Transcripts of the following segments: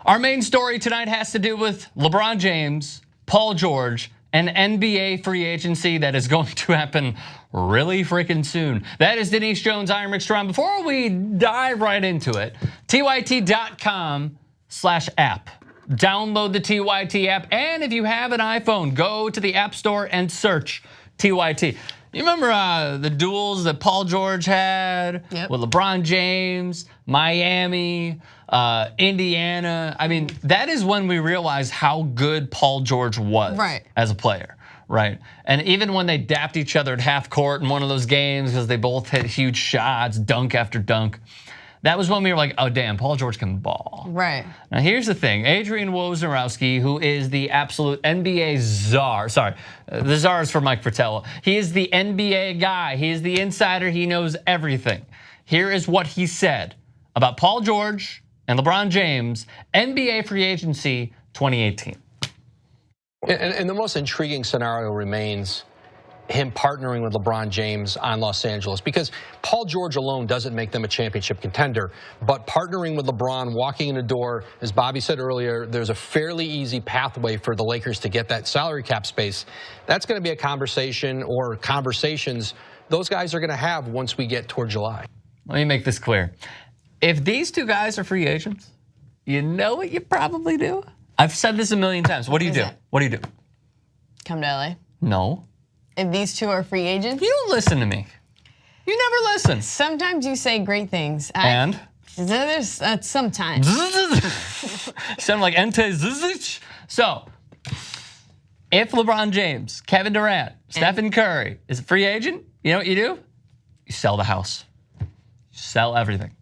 Our main story tonight has to do with LeBron James, Paul George, and NBA free agency that is going to happen really freaking soon. That is Denise Jones, I'm Rick Strom. Before we dive right into it, TYT.com/app. Download the TYT app, and if you have an iPhone, go to the App Store and search TYT. You remember the duels that Paul George had with LeBron James, Miami, Indiana? I mean, that is when we realized how good Paul George was as a player, right? And even when they dapped each other at half court in one of those games because they both hit huge shots, dunk after dunk, that was when we were like, oh damn, Paul George can ball. Right. Now here's the thing, Adrian Wojnarowski, who is the absolute NBA czar, the czar is for Mike Fratello. He is the NBA guy, he is the insider, he knows everything. Here is what he said about Paul George and LeBron James, NBA free agency 2018. And the most intriguing scenario remains him partnering with LeBron James on Los Angeles, because Paul George alone doesn't make them a championship contender, but partnering with LeBron, walking in the door, as Bobby said earlier, there's a fairly easy pathway for the Lakers to get that salary cap space. That's going to be a conversation or conversations those guys are going to have once we get toward July. Let me make this clear. If these two guys are free agents, you know what you probably do? I've said this a million times. What do you do? What do you do? Come to LA. No. If these two are free agents? You don't listen to me. You never listen. Sometimes you say great things. And? There's sometimes. Sound like Ente Zizic? So, if LeBron James, Kevin Durant, Stephen Curry is a free agent, you know what you do? You sell the house. You sell everything.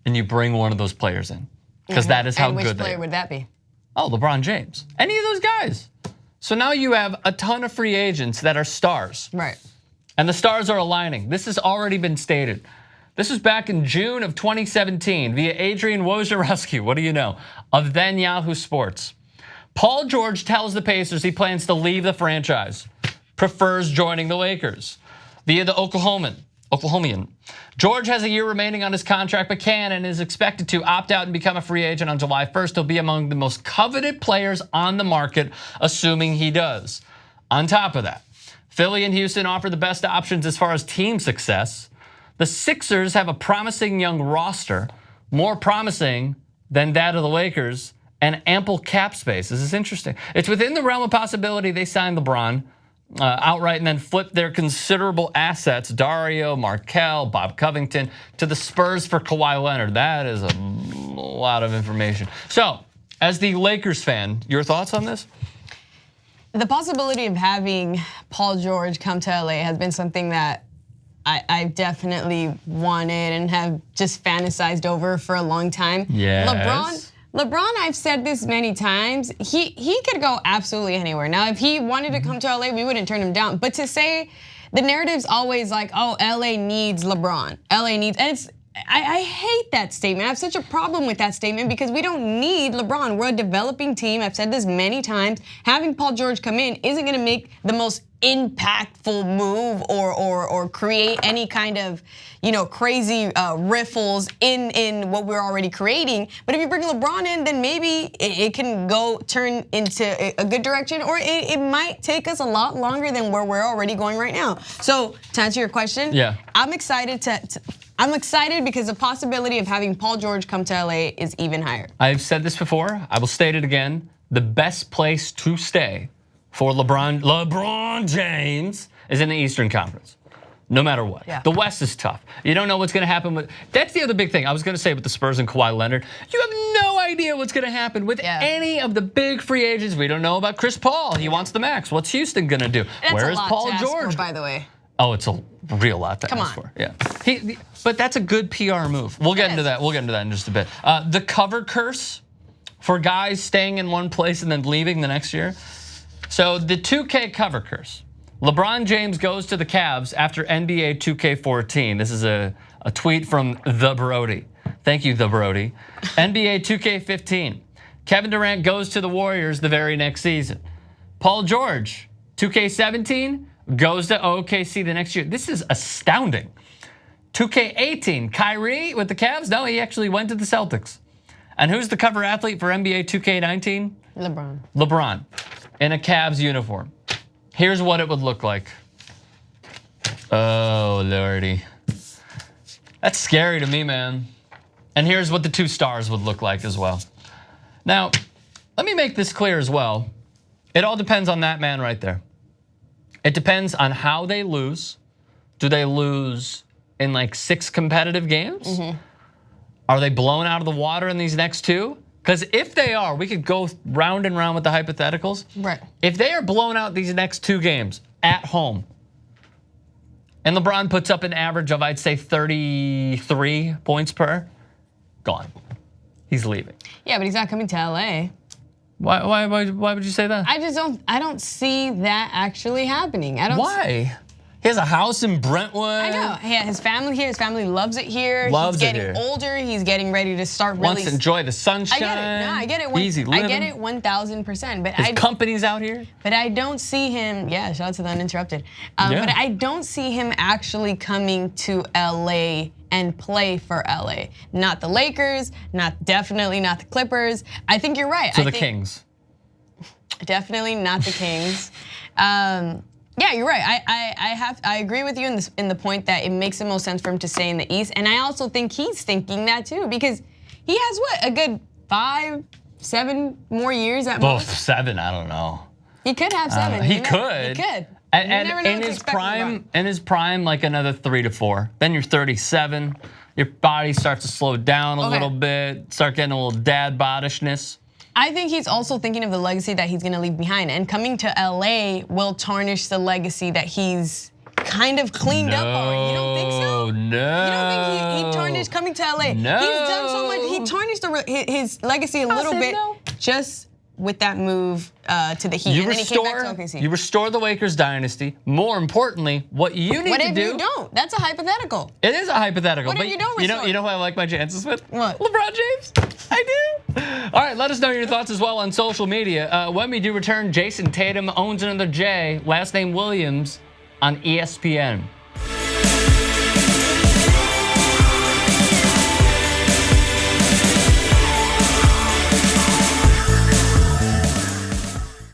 And you bring one of those players in. Because that is how good they are. And which player would that be? Oh, LeBron James. Any of those guys. So now you have a ton of free agents that are stars. Right. And the stars are aligning. This has already been stated. This was back in June of 2017 via Adrian Wojnarowski, what do you know, of then Yahoo Sports. Paul George tells the Pacers he plans to leave the franchise, prefers joining the Lakers. Via the Oklahoman. George has a year remaining on his contract, but can and is expected to opt out and become a free agent on July 1st. He'll be among the most coveted players on the market, assuming he does. On top of that, Philly and Houston offer the best options as far as team success. The Sixers have a promising young roster, more promising than that of the Lakers, and ample cap space. This is interesting. It's within the realm of possibility they sign LeBron outright and then flip their considerable assets, Dario, Markelle, Bob Covington, to the Spurs for Kawhi Leonard. That is a lot of information. So, as the Lakers fan, your thoughts on this? The possibility of having Paul George come to LA has been something that I definitely wanted and have just fantasized over for a long time. Yes. LeBron, I've said this many times, he could go absolutely anywhere. Now, if he wanted to come to LA, we wouldn't turn him down. But to say, the narrative's always like, oh, LA needs LeBron. LA needs, and I hate that statement. I have such a problem with that statement because we don't need LeBron. We're a developing team. I've said this many times. Having Paul George come in isn't gonna make the most impactful move or create any kind of crazy riffles in what we're already creating. But if you bring LeBron in, then maybe it can turn into a good direction, or it might take us a lot longer than where we're already going right now. So to answer your question, I'm excited I'm excited because the possibility of having Paul George come to LA is even higher. I've said this before, I will state it again. The best place to stay for LeBron James is in the Eastern Conference, no matter what. The West is tough. You don't know what's going to happen with, that's the other big thing. I was going to say with the Spurs and Kawhi Leonard, you have no idea what's going to happen with any of the big free agents. We don't know about Chris Paul. He wants the max. What's Houston going to do? Where is Paul George? By the way. Oh, it's a real lot to ask for. Yeah, but that's a good PR move. We'll get into that. We'll get into that in just a bit. The cover curse for guys staying in one place and then leaving the next year. So the 2K cover curse. LeBron James goes to the Cavs after NBA 2K14. This is a tweet from The Brody. Thank you, The Brody. NBA 2K15. Kevin Durant goes to the Warriors the very next season. Paul George, 2K17, goes to OKC the next year. This is astounding. 2K18, Kyrie with the Cavs? No, he actually went to the Celtics. And who's the cover athlete for NBA 2K19? LeBron. LeBron in a Cavs uniform. Here's what it would look like. Oh, lordy. That's scary to me, man. And here's what the 2 stars would look like as well. Now, let me make this clear as well. It all depends on that man right there. It depends on how they lose. Do they lose in like 6 competitive games? Are they blown out of the water in these next 2? Because if they are, we could go round and round with the hypotheticals. Right. If they are blown out these next 2 games at home, and LeBron puts up an average of, I'd say, 33 points per, gone. He's leaving. Yeah, but he's not coming to LA. Why would you say that? I don't see that actually happening. I don't. Why? He has a house in Brentwood. I know. Yeah, his family here. His family loves it here. Loves he's it getting here. older. He's getting ready to start really. Wants to enjoy the sunshine. I get it. No, I get it. Easy living. I get it 1,000%. But His company's out here. But I don't see him. Yeah, shout out to the Uninterrupted. But I don't see him actually coming to LA and play for LA. Not the Lakers. Definitely not the Clippers. I think you're right. So the Kings. Definitely not the Kings. Yeah, you're right. I agree with you in the point that it makes the most sense for him to stay in the East, and I also think he's thinking that too because he has a good 5, 7 more years at most. 7, I don't know. He could have 7. He could. He could. And in his prime, like another 3 to 4. Then you're 37. Your body starts to slow down a little bit. Start getting a little dad bodishness. I think he's also thinking of the legacy that he's going to leave behind, and coming to LA will tarnish the legacy that he's kind of cleaned up already. You don't think so? No. You don't think he tarnished coming to LA? No. He's done so much. He tarnished his legacy a little bit just with that move to the Heat, and then he came back to OKC. You restore the Lakers dynasty. More importantly, what you need to do. What if you don't? That's a hypothetical. It is a hypothetical. What if you don't restore? You know who I like my chances with? What? LeBron James. I do. All right, let us know your thoughts as well on social media. When we do return, Jason Tatum owns another J, last name Williams, on ESPN.